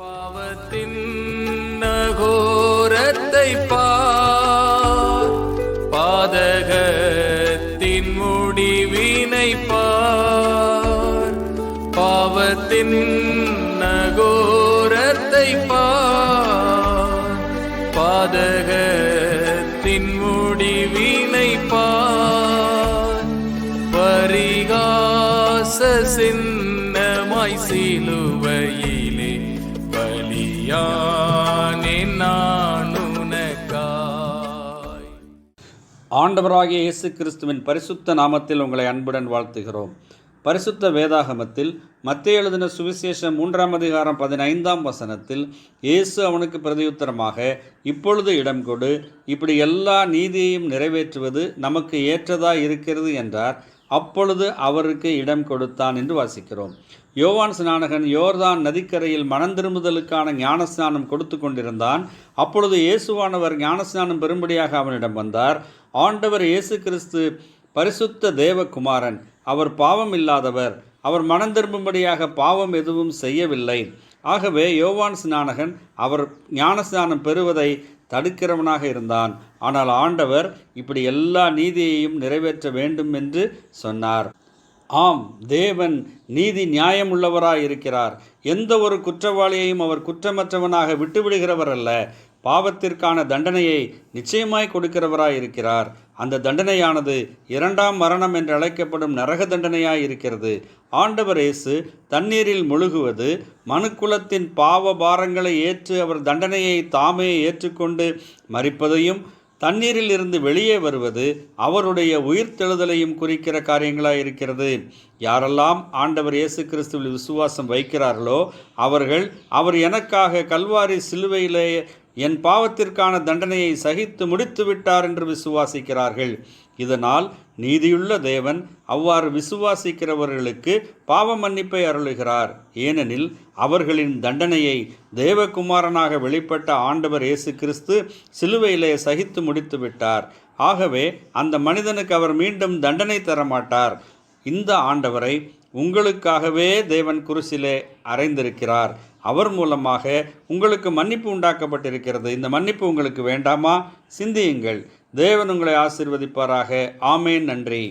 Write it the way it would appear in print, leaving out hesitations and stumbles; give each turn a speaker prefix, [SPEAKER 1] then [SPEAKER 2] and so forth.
[SPEAKER 1] பாவத்தின் நகோரத்தை பார், பாதகத்தின் முடிவினை பார். பாவத்தின் நகோரத்தை பார், பாதகத்தின் முடிவினை பார். பரிகாச சின்னமாய் சிலுவையிலே பலியானே நான் உனக்காய்.
[SPEAKER 2] ஆண்டவராகிய இயேசு கிறிஸ்துவின் பரிசுத்த நாமத்தில் உங்களை அன்புடன் வாழ்த்துகிறோம். பரிசுத்த வேதாகமத்தில் மத்தேயு எழுதின சுவிசேஷம் 3ஆம் அதிகாரம் 15ஆம் வசனத்தில் இயேசு அவனுக்கு பிரதியுத்தரமாக, இப்பொழுது இடம் கொடு, இப்படி எல்லா நீதியையும் நிறைவேற்றுவது நமக்கு ஏற்றதாய் இருக்கிறது என்றார். அப்பொழுது அவருக்கு இடம் கொடுத்தான் என்று வாசிக்கிறோம். யோவான் ஸ்நானகன் யோர்தான் நதிக்கரையில் மனந்திரும்புதலுக்கான ஞானஸ்நானம் கொடுத்து கொண்டிருந்தான். அப்பொழுது இயேசுவானவர் ஞானஸ்நானம் பெறும்படியாக அவனிடம் வந்தார். ஆண்டவர் இயேசு கிறிஸ்து பரிசுத்த தேவகுமாரன். அவர் பாவம் இல்லாதவர். அவர் மனந்திரும்பும்படியாக பாவம் எதுவும் செய்யவில்லை. ஆகவே யோவான் ஸ்நானகன் அவர் ஞானஸ்நானம் பெறுவதை தடுக்கிறவனாக இருந்தான். ஆனால் ஆண்டவர் இப்படி எல்லா நீதியையும் நிறைவேற்ற வேண்டும் என்று சொன்னார். ஆம், தேவன் நீதி நியாயம் உள்ளவராய் இருக்கிறார். எந்த ஒரு குற்றவாளியையும் அவர் குற்றமற்றவனாக விட்டுவிடுகிறவர் அல்ல. பாவத்திற்கான தண்டனையை நிச்சயமாய் கொடுக்கிறவராய் இருக்கிறார். அந்த தண்டனையானது 2ஆம் மரணம் என்று அழைக்கப்படும் நரக தண்டனையாய் இருக்கிறது. ஆண்டவர் இயேசு தண்ணீரில் முழுகுவது, மனுக்குலத்தின் பாவ பாரங்களை ஏற்று அவர் தண்டனையை தாமே ஏற்றுக்கொண்டு மரிப்பதையும், தண்ணீரில் இருந்து வெளியே வருவது அவருடைய உயிர்த்தெழுதலையும் குறிக்கிற காரியங்களாக இருக்கிறது. யாரெல்லாம் ஆண்டவர் இயேசு கிறிஸ்துவில் விசுவாசம் வைக்கிறார்களோ அவர்கள், அவர் எனக்காக கல்வாரி சிலுவையிலே என் பாவத்திற்கான தண்டனையை சகித்து முடித்து விட்டார் என்று விசுவாசிக்கிறார்கள். இதனால் நீதியுள்ள தேவன் அவ்வாறு விசுவாசிக்கிறவர்களுக்கு பாவ மன்னிப்பை அருளுகிறார். ஏனெனில் அவர்களின் தண்டனையை தேவகுமாரனாக வெளிப்பட்ட ஆண்டவர் இயேசு கிறிஸ்து சிலுவையிலே சகித்து முடித்து விட்டார். ஆகவே அந்த மனிதனுக்கு அவர் மீண்டும் தண்டனை தரமாட்டார். இந்த ஆண்டவரை உங்களுக்காகவே தேவன் குருசிலே அறைந்திருக்கிறார். அவர் மூலமாக உங்களுக்கு மன்னிப்பு உண்டாக்கப்பட்டிருக்கிறது. இந்த மன்னிப்பு உங்களுக்கு வேண்டாமா? சிந்தியுங்கள். தேவன் உங்களை ஆசீர்வதிப்பாராக. ஆமேன். நன்றி.